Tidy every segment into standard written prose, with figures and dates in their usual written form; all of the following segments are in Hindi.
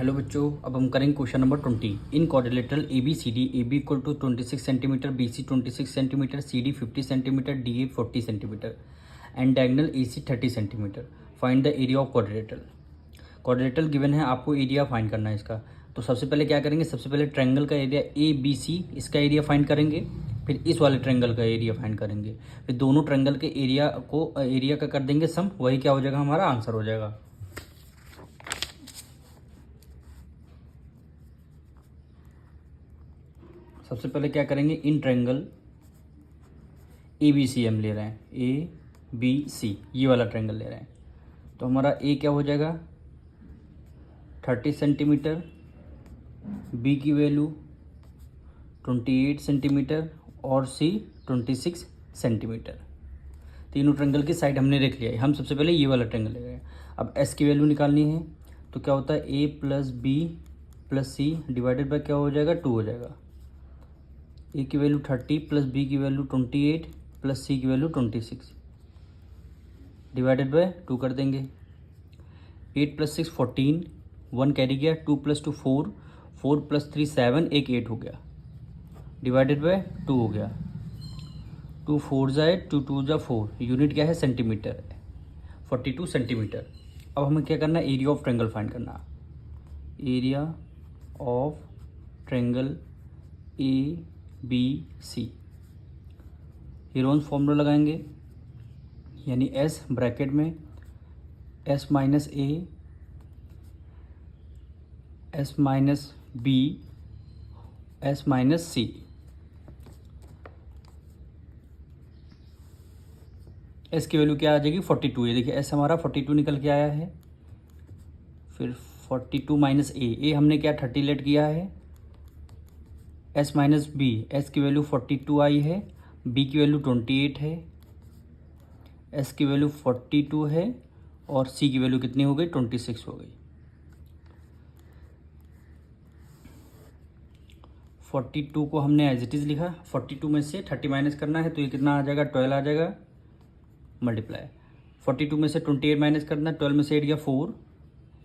हेलो बच्चों, अब हम करेंगे question number 20। In quadrilateral A B C D, A B equal to 26 centimetre, B C 26 centimetre, C D 50 centimetre, D A 40 centimetre and diagonal A C 30 centimetre. Find the area of quadrilateral. Quadrilateral given है, आपको एरिया फाइंड करना है इसका। तो सबसे पहले क्या करेंगे, सबसे पहले ट्रायंगल का एरिया ए बी सी, इसका एरिया फाइंड करेंगे। फिर इस वाले ट्रायंगल का एरिया फाइंड करेंगे। फिर दोनों ट्रायंगल के एरिया का कर देंगे सम, वही क्या हो जाएगा, हमारा आंसर हो जाएगा। सबसे पहले क्या करेंगे, इन ट्रायंगल ए बी सी हम ले रहे हैं, ए बी सी ये वाला ट्रायंगल ले रहे हैं। तो हमारा ए क्या हो जाएगा 30 सेंटीमीटर, बी की वैल्यू 28 सेंटीमीटर और सी 26 सेंटीमीटर। तीनों ट्रायंगल की साइड हमने देख लिया है। हम सबसे पहले ये वाला ट्रायंगल ले रहे हैं। अब एस की वैल्यू निकालनी है, तो क्या होता है A plus B plus C divided by क्या हो जाएगा 2 हो जाएगा। ए की वैल्यू 30 प्लस बी की वैल्यू 28 प्लस सी की वैल्यू 26 डिवाइडेड बाय 2 कर देंगे। 8 प्लस 6 14, 1 कैरी गया, 2 प्लस 2 4, 4 प्लस 3 7, एक 8 हो गया, डिवाइडेड बाय 2 हो गया। 2 4 जा 2 2 जा 4, यूनिट क्या है सेंटीमीटर, 42 सेंटीमीटर। अब हमें क्या करना है, एरिया ऑफ ट्रायंगल फाइंड करना। Area of triangle A B C, Heron's formula लगाएंगे, यानी एस ब्रैकेट में S minus A, S minus B, S minus C. S की वैल्यू क्या आ जाएगी 42, ये देखिए एस हमारा 42 निकल के आया है। फिर 42 माइनस ए हमने क्या 30 लेट किया है। एस माइनस बी, एस की वैल्यू 42 आई है, बी की वैल्यू 28 है, एस की वैल्यू 42 है और सी की वैल्यू कितनी हो गई 26 हो गई। 42 को हमने एज इट इज़ लिखा, 42 में से 30 माइनस करना है तो ये कितना आ जाएगा 12 आ जाएगा, मल्टीप्लाई 42 में से 28 माइनस करना, 12 में से 8 गया 4,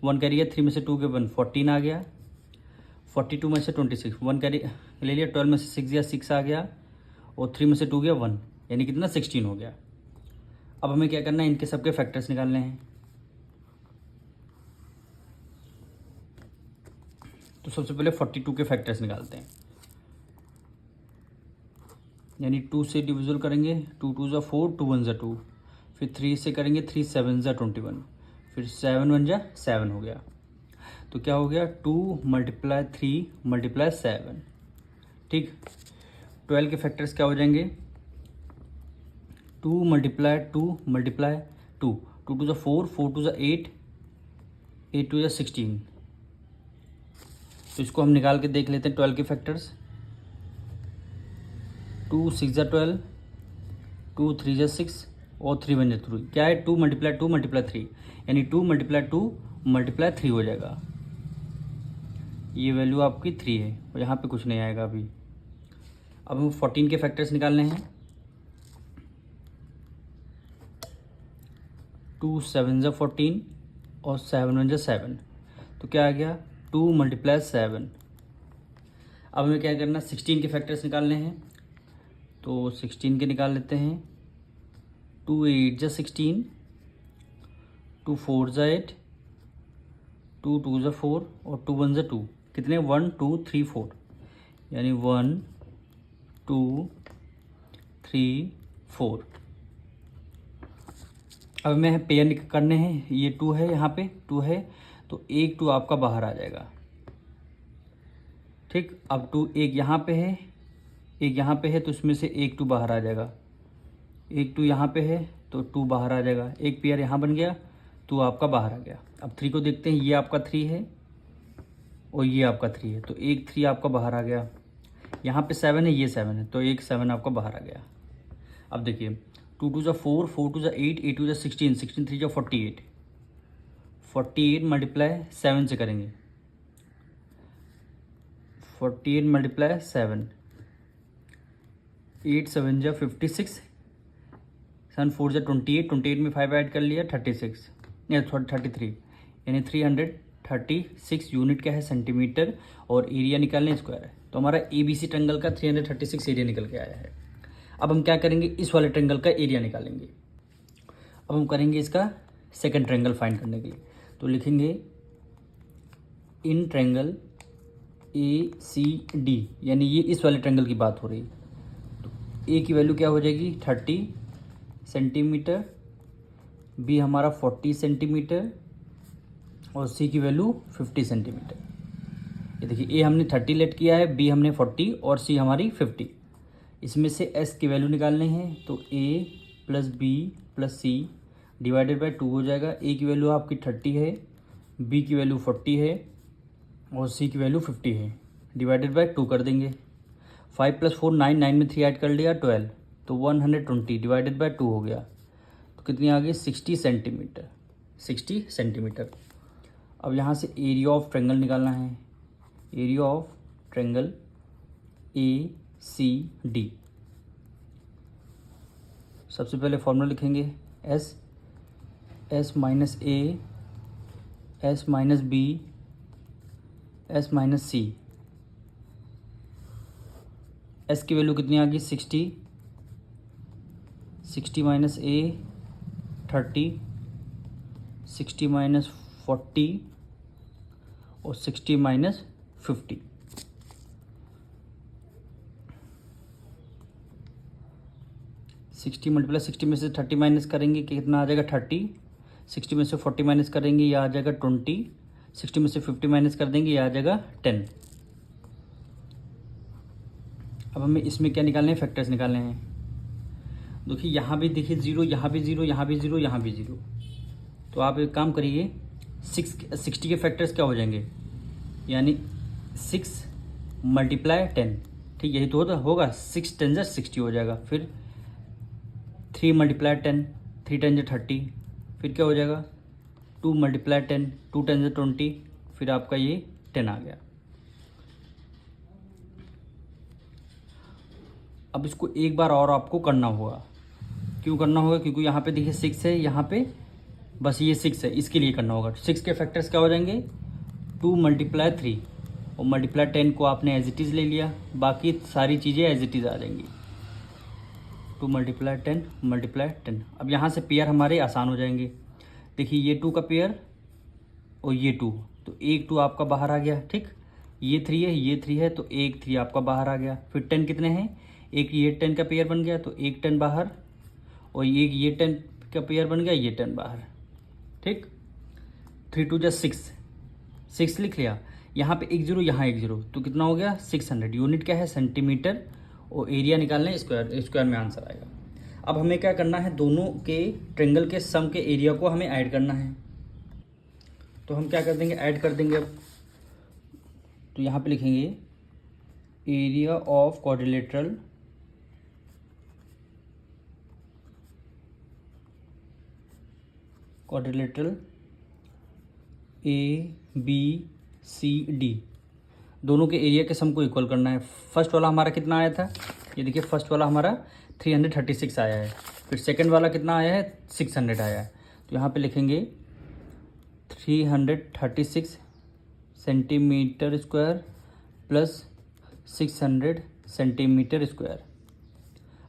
1 कैरी गया, 3 में से 2 गया 1, 14 आ गया। 42 में से 26, 1 कैरी ले लिया, 12 में से 6 गया 6 आ गया और 3 में से 2 गया 1, यानी कितना 16 हो गया। अब हमें क्या करना है, इनके सबके फैक्टर्स निकालने हैं। तो सबसे पहले 42 के फैक्टर्स निकालते हैं, यानी 2 से डिविजल करेंगे, 2 2 ज़ा 4, 2 1 ज़ा 2, फिर 3 से करेंगे, 3 7 ज़ा 21, फिर 7 1 ज़ा 7 हो गया। तो क्या हो गया 2 मल्टीप्लाई 3 मल्टीप्लाई 7, ठीक। 12 के फैक्टर्स क्या हो जाएंगे, 2 मल्टीप्लाई 2 मल्टीप्लाई 2, 2 2 ज़ा 4, 4 2 ज़ा 8, 8 2 ज़ा 16। तो इसको हम निकाल के देख लेते हैं 12 के फैक्टर्स। 2 6 ज़ा 12, 2 3 ज़ा 6 और 3 1 ज़ा 3। क्या है 2 मल्टीप्लाई 3, यानी 2 मल्टीप्लाई 2 मल्टीप्लाई 3 हो जाएगा। ये वैल्यू आपकी 3 है और यहाँ पे कुछ नहीं आएगा अभी। अब हम 14 के फैक्टर्स निकालने हैं। 2 7 ज़ा 14 और 7 1 ज़ा 7, तो क्या आ गया 2 मल्टीप्लाई 7। अब हमें क्या करना, 16 के फैक्टर्स निकालने हैं, तो 16 के निकाल लेते हैं। 2 8 ज़ा 16, 2 4 ज़ा 8, 2 2 ज़ा 4 और 2 1 ज़ा 2, कितने 1 2 3 4, यानी 1 2 3 4। अब हमें पेयर करने हैं, ये 2 है, यहाँ पे 2 है तो एक 2 आपका बाहर आ जाएगा, ठीक। अब 2 एक यहाँ पे है, एक यहाँ पे है, तो इसमें से एक 2 बाहर आ जाएगा। एक 2 यहाँ पे है तो 2 बाहर आ जाएगा, एक पेयर यहाँ बन गया, 2 आपका बाहर आ गया। अब 3 को देखते हैं, ये आपका 3 है और ये आपका 3 है, तो एक 3 आपका बाहर आ गया। यहाँ पे 7 है, ये 7 है, तो एक 7 आपका बाहर आ गया। अब देखिए 2 2 ज़ा 4, 4 2 ज़ा 8, 8 2 ज़ा 16, 16 3 ज़ा 48, 48 मल्टीप्लाई 7 से करेंगे, 48 मल्टीप्लाई 7, 8 7 ज़ा 56, 7 4 ज़ा 28, 28 में 5 ऐड कर लिया 36, नहीं 33, यानी 336। 336 यूनिट क्या है सेंटीमीटर, और एरिया निकालने स्क्वायर है। तो हमारा ABC ट्रायंगल का 336 एरिया निकल के आया है। अब हम क्या करेंगे, इस वाले ट्रायंगल का एरिया निकालेंगे। अब हम करेंगे इसका सेकंड ट्रायंगल फाइंड करने के लिए। तो लिखेंगे इन ट्रायंगल ACD, यानी ये इस वाले ट्रायंगल की बात हो रही है। तो ए की वैल्यू क्या हो जाएगी 30 सेंटीमीटर, बी हमारा 40 सेंटीमीटर, और सी की वैल्यू 50 सेंटीमीटर। ये देखिए ए हमने 30 लेट किया है, बी हमने 40 और सी हमारी 50। इसमें से एस की वैल्यू निकालने हैं, तो A plus B plus C divided by 2 हो जाएगा। ए की वैल्यू आपकी 30 है, बी की वैल्यू 40 है और सी की वैल्यू 50 है, डिवाइडेड बाय 2 कर देंगे। 5 + 4 9, 9 में 3 ऐड कर लिया 12, तो 120 डिवाइडेड बाय 2 हो गया। तो कितनी आ गई 60 सेंटीमीटर, 60 सेंटीमीटर। अब यहाँ से एरिया ऑफ ट्रायंगल निकालना है, एरिया ऑफ ट्रायंगल ACD। सबसे पहले फॉर्मूला लिखेंगे S minus A, S minus B, S minus C। S की वैल्यू कितनी आ गई 60, 60 माइनस A 30, 60 माइनस 40 और 60 माइनस 50। सिक्सटी मल्टीप्लाई 60 में से 30 माइनस करेंगे कितना आ जाएगा 30, 60 में से 40 माइनस करेंगे यह आ जाएगा 20, 60 में से 50 माइनस कर देंगे यह आ जाएगा 10। अब हमें इसमें क्या निकालने हैं, फैक्टर्स निकालने हैं। देखिए यहाँ भी देखिए 0, यहाँ भी 0, यहाँ भी 0, यहाँ भी 0। तो आप एक काम करिए, 60 के फैक्टर्स क्या हो जाएंगे, यानी 6 मल्टीप्लाई 10, ठीक यही तो होगा 6 10 60 हो जाएगा। फिर 3 मल्टीप्लाई 10, 3 10 30, फिर क्या हो जाएगा 2 मल्टीप्लाई 10, 2 10 20, फिर आपका ये 10 आ गया। अब इसको एक बार और आपको करना होगा। क्यों करना होगा, क्योंकि यहाँ पे देखिए 6 है, यहाँ पे बस ये 6 है, इसके लिए करना होगा। 6 के फैक्टर्स क्या हो जाएंगे 2 मल्टीप्लाई 3 और मल्टीप्लाई 10 को आपने एज इट इज़ ले लिया, बाकी सारी चीज़ें एज इट इज़ आ जाएंगी। 2 मल्टीप्लाई 10 मल्टीप्लाई 10। अब यहाँ से पेयर हमारे आसान हो जाएंगे। देखिए ये 2 का पेयर और ये 2, तो एक 2 आपका बाहर आ गया, ठीक। ये 3 है, ये 3 है, तो एक 3 आपका बाहर आ गया। फिर 10 कितने हैं, एक ये 10 का पेयर बन गया, तो एक 10 बाहर, और एक ये 10 का पेयर बन गया, ये 10 बाहर, ठीक। 3 2 6, 6 लिख लिया। यहाँ पे 1 0, यहाँ 1 0, तो कितना हो गया 600। यूनिट क्या है सेंटीमीटर, और एरिया निकालना स्क्वायर, स्क्वायर में आंसर आएगा। अब हमें क्या करना है, दोनों के ट्रायंगल के सम के एरिया को हमें ऐड करना है। तो हम क्या कर देंगे, ऐड कर देंगे। अब तो यहाँ पे लिखेंगे एरिया ऑफ क्वाड्रिलेटरल ABCD, दोनों के एरिया के सम को इक्वल करना है। फर्स्ट वाला हमारा कितना आया था, ये देखिए फर्स्ट वाला हमारा 336 आया है, फिर सेकंड वाला कितना आया है 600 आया है। तो यहाँ पे लिखेंगे 336 centimetre square plus 600 centimetre square.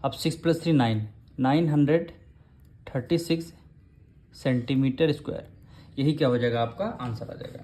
अब 6 + 3 9, 936 सेंटीमीटर स्क्वायर। यही क्या हो जाएगा, आपका आंसर आ जाएगा।